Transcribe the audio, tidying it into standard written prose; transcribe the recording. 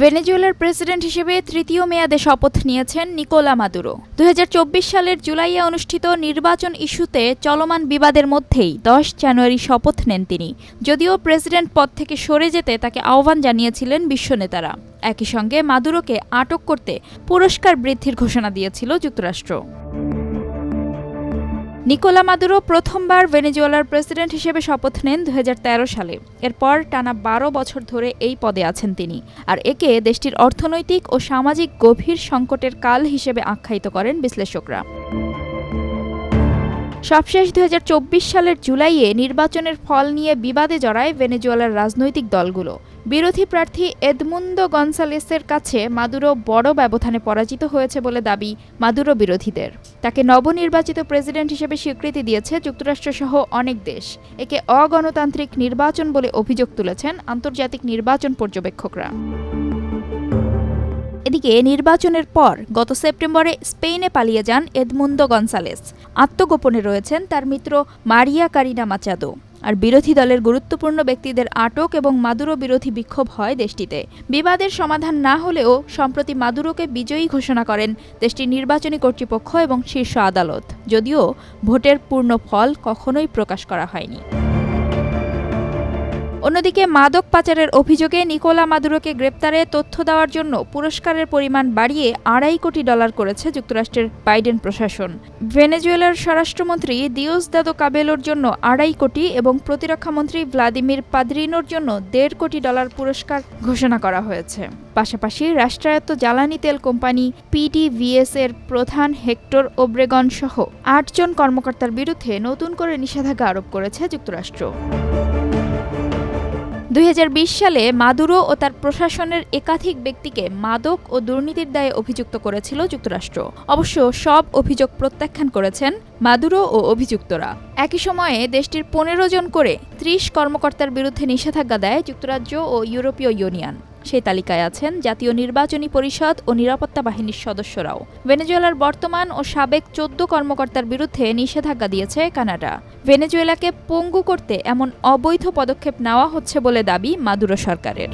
ভেনেজুয়েলার প্রেসিডেন্ট হিসেবে তৃতীয় মেয়াদে শপথ নিয়েছেন নিকোলা মাদুরো। 2024 সালের জুলাইয়ে অনুষ্ঠিত নির্বাচন ইস্যুতে চলমান বিবাদের মধ্যেই 10 জানুয়ারি শপথ নেন তিনি। যদিও প্রেসিডেন্ট পদ থেকে সরে যেতে তাকে আহ্বান জানিয়েছিলেন বিশ্ব নেতারা। একই সঙ্গে মাদুরোকে আটক করতে পুরস্কার বৃদ্ধির ঘোষণা দিয়েছিল যুক্তরাষ্ট্র। নিকোলা মাদুরো প্রথমবার ভেনেজুয়েলার প্রেসিডেন্ট হিসেবে শপথ নেন 2013 সালে। এরপর টানা 12 বছর ধরে এই পদে আছেন তিনি। আর একে দেশটির অর্থনৈতিক ও সামাজিক গভীর সংকটের কাল হিসেবে আখ্যায়িত করেন বিশ্লেষকরা। সবশেষ 2024 সালের জুলাইয়ে নির্বাচনের ফল নিয়ে বিবাদে জড়ায় ভেনেজুয়েলার রাজনৈতিক দলগুলো। বিরোধী প্রার্থী এদমুন্দো গনসালেসের কাছে মাদুরো বড় ব্যবধানে পরাজিত হয়েছে বলে দাবি মাদুরো বিরোধীদের। তাকে নবনির্বাচিত প্রেসিডেন্ট হিসেবে স্বীকৃতি দিয়েছে যুক্তরাষ্ট্রসহ অনেক দেশ। একে অগণতান্ত্রিক নির্বাচন বলে অভিযোগ তুলেছেন আন্তর্জাতিক নির্বাচন পর্যবেক্ষকরা। এদিকে নির্বাচনের পর গত সেপ্টেম্বরে স্পেনে পালিয়ে যান এদমুন্দো গনসালেস। আত্মগোপনে রয়েছেন তার মিত্র মারিয়া কারিনা মাচাদো। আর বিরোধী দলের গুরুত্বপূর্ণ ব্যক্তিদের আটক এবং মাদুরো বিরোধী বিক্ষোভ হয় দেশটিতে। বিবাদের সমাধান না হলেও সম্প্রতি মাদুরোকে বিজয়ী ঘোষণা করেন দেশটির নির্বাচনী কর্তৃপক্ষ এবং শীর্ষ আদালত, যদিও ভোটের পূর্ণ ফল কখনোই প্রকাশ করা হয়নি। অন্যদিকে মাদক পাচারের অভিযোগে নিকোলা মাদুরোকে গ্রেপ্তারে তথ্য দেওয়ার জন্য পুরস্কারের পরিমাণ বাড়িয়ে $2.5 কোটি করেছে যুক্তরাষ্ট্রের বাইডেন প্রশাসন। ভেনেজুয়েলার স্বরাষ্ট্রমন্ত্রী দিওসদাদো কাবেলোর জন্য $2.5 কোটি এবং প্রতিরক্ষামন্ত্রী ভ্লাদিমির পাদ্রিনোর জন্য $1.5 কোটি পুরস্কার ঘোষণা করা হয়েছে। পাশাপাশি রাষ্ট্রায়ত্ত জ্বালানি তেল কোম্পানি PDVSA এর প্রধান হেক্টর ওব্রেগন সহ 8 জন কর্মকর্তার বিরুদ্ধে নতুন করে নিষেধাজ্ঞা আরোপ করেছে যুক্তরাষ্ট্র। 2020 সালে মাদুরো ও তার প্রশাসনের একাধিক ব্যক্তিকে মাদক ও দুর্নীতির দায়ে অভিযুক্ত করেছিল যুক্তরাষ্ট্র। অবশ্য সব অভিযোগ প্রত্যাখ্যান করেছেন মাদুরো ও অভিযুক্তরা। একই সময়ে দেশটির 15 জন করে 30 কর্মকর্তার বিরুদ্ধে নিষেধাজ্ঞা দেয় যুক্তরাজ্য ও ইউরোপীয় ইউনিয়ন। সেই তালিকায় আছেন জাতীয় নির্বাচনী পরিষদ ও নিরাপত্তা বাহিনীর সদস্যরাও। ভেনেজুয়েলার বর্তমান ও সাবেক 14 কর্মকর্তার বিরুদ্ধে নিষেধাজ্ঞা দিয়েছে কানাডা। ভেনেজুয়েলাকে পঙ্গু করতে এমন অবৈধ পদক্ষেপ নেওয়া হচ্ছে বলে দাবি মাদুরো সরকারের।